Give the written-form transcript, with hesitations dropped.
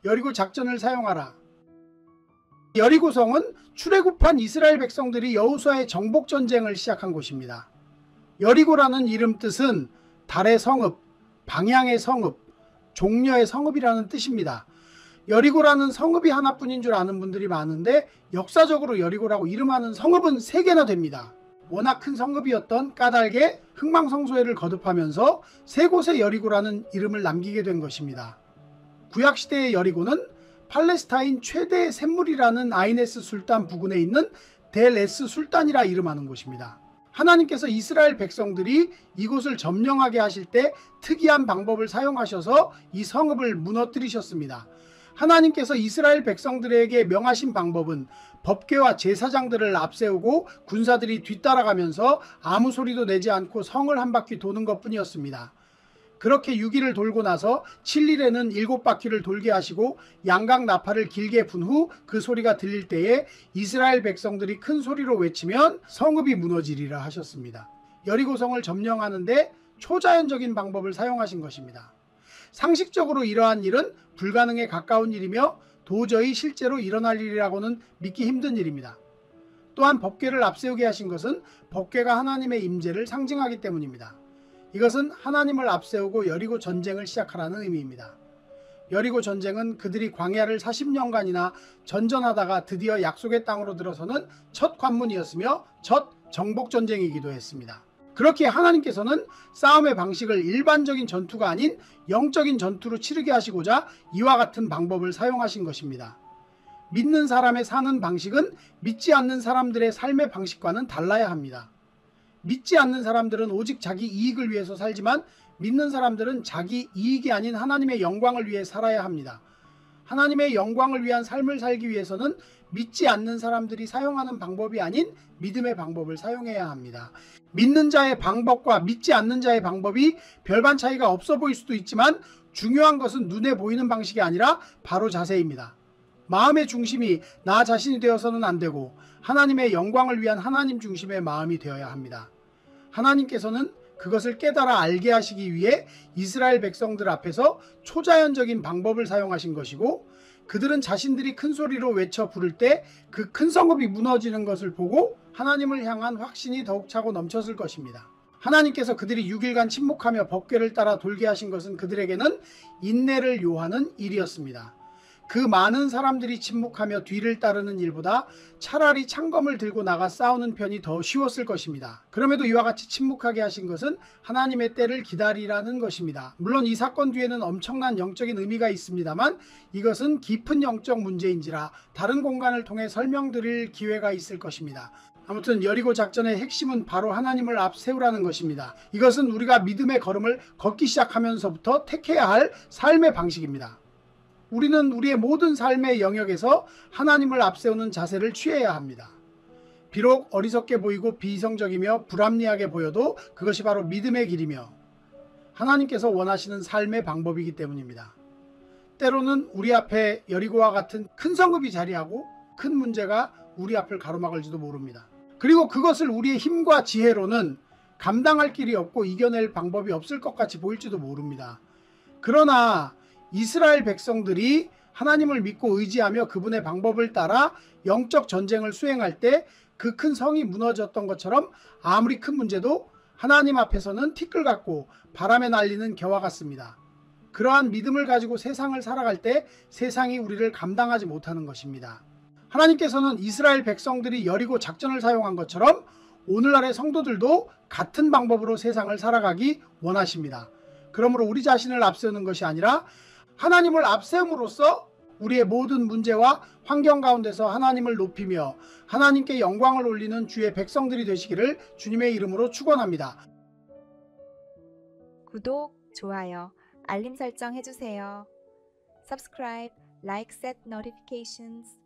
여리고 작전을 사용하라. 여리고성은 출애굽한 이스라엘 백성들이 여호수아의 정복 전쟁을 시작한 곳입니다. 여리고라는 이름 뜻은 달의 성읍, 방향의 성읍, 종려의 성읍이라는 뜻입니다. 여리고라는 성읍이 하나뿐인 줄 아는 분들이 많은데 역사적으로 여리고라고 이름하는 성읍은 3개나 됩니다. 워낙 큰 성읍이었던 까닭에 흥망성쇠를 거듭하면서 3곳의 여리고라는 이름을 남기게 된 것입니다. 구약시대의 여리고는 팔레스타인 최대의 샘물이라는 아이네스 술단 부근에 있는 델 에스 술단이라 이름하는 곳입니다. 하나님께서 이스라엘 백성들이 이곳을 점령하게 하실 때 특이한 방법을 사용하셔서 이 성읍을 무너뜨리셨습니다. 하나님께서 이스라엘 백성들에게 명하신 방법은 법궤와 제사장들을 앞세우고 군사들이 뒤따라가면서 아무 소리도 내지 않고 성을 한 바퀴 도는 것뿐이었습니다. 그렇게 6일을 돌고 나서 7일에는 7바퀴를 돌게 하시고 양각 나팔을 길게 분 후 그 소리가 들릴 때에 이스라엘 백성들이 큰 소리로 외치면 성읍이 무너지리라 하셨습니다. 여리고성을 점령하는데 초자연적인 방법을 사용하신 것입니다. 상식적으로 이러한 일은 불가능에 가까운 일이며 도저히 실제로 일어날 일이라고는 믿기 힘든 일입니다. 또한 법궤를 앞세우게 하신 것은 법궤가 하나님의 임재를 상징하기 때문입니다. 이것은 하나님을 앞세우고 여리고 전쟁을 시작하라는 의미입니다. 여리고 전쟁은 그들이 광야를 40년간이나 전전하다가 드디어 약속의 땅으로 들어서는 첫 관문이었으며 첫 정복 전쟁이기도 했습니다. 그렇게 하나님께서는 싸움의 방식을 일반적인 전투가 아닌 영적인 전투로 치르게 하시고자 이와 같은 방법을 사용하신 것입니다. 믿는 사람의 사는 방식은 믿지 않는 사람들의 삶의 방식과는 달라야 합니다. 믿지 않는 사람들은 오직 자기 이익을 위해서 살지만 믿는 사람들은 자기 이익이 아닌 하나님의 영광을 위해 살아야 합니다. 하나님의 영광을 위한 삶을 살기 위해서는 믿지 않는 사람들이 사용하는 방법이 아닌 믿음의 방법을 사용해야 합니다. 믿는 자의 방법과 믿지 않는 자의 방법이 별반 차이가 없어 보일 수도 있지만 중요한 것은 눈에 보이는 방식이 아니라 바로 자세입니다. 마음의 중심이 나 자신이 되어서는 안 되고 하나님의 영광을 위한 하나님 중심의 마음이 되어야 합니다. 하나님께서는 그것을 깨달아 알게 하시기 위해 이스라엘 백성들 앞에서 초자연적인 방법을 사용하신 것이고 그들은 자신들이 큰 소리로 외쳐 부를 때 그 큰 성읍이 무너지는 것을 보고 하나님을 향한 확신이 더욱 차고 넘쳤을 것입니다. 하나님께서 그들이 6일간 침묵하며 법궤를 따라 돌게 하신 것은 그들에게는 인내를 요하는 일이었습니다. 그 많은 사람들이 침묵하며 뒤를 따르는 일보다 차라리 창검을 들고 나가 싸우는 편이 더 쉬웠을 것입니다. 그럼에도 이와 같이 침묵하게 하신 것은 하나님의 때를 기다리라는 것입니다. 물론 이 사건 뒤에는 엄청난 영적인 의미가 있습니다만 이것은 깊은 영적 문제인지라 다른 공간을 통해 설명드릴 기회가 있을 것입니다. 아무튼 여리고 작전의 핵심은 바로 하나님을 앞세우라는 것입니다. 이것은 우리가 믿음의 걸음을 걷기 시작하면서부터 택해야 할 삶의 방식입니다. 우리는 우리의 모든 삶의 영역에서 하나님을 앞세우는 자세를 취해야 합니다. 비록 어리석게 보이고 비이성적이며 불합리하게 보여도 그것이 바로 믿음의 길이며 하나님께서 원하시는 삶의 방법이기 때문입니다. 때로는 우리 앞에 여리고와 같은 큰 성읍이 자리하고 큰 문제가 우리 앞을 가로막을지도 모릅니다. 그리고 그것을 우리의 힘과 지혜로는 감당할 길이 없고 이겨낼 방법이 없을 것 같이 보일지도 모릅니다. 그러나 이스라엘 백성들이 하나님을 믿고 의지하며 그분의 방법을 따라 영적 전쟁을 수행할 때 그 큰 성이 무너졌던 것처럼 아무리 큰 문제도 하나님 앞에서는 티끌 같고 바람에 날리는 겨와 같습니다. 그러한 믿음을 가지고 세상을 살아갈 때 세상이 우리를 감당하지 못하는 것입니다. 하나님께서는 이스라엘 백성들이 여리고 작전을 사용한 것처럼 오늘날의 성도들도 같은 방법으로 세상을 살아가기 원하십니다. 그러므로 우리 자신을 앞세우는 것이 아니라 하나님을 앞세움으로써 우리의 모든 문제와 환경 가운데서 하나님을 높이며 하나님께 영광을 올리는 주의 백성들이 되시기를 주님의 이름으로 축원합니다. 구독, 좋아요, 알림 설정 해주세요. Subscribe, like, set notifications.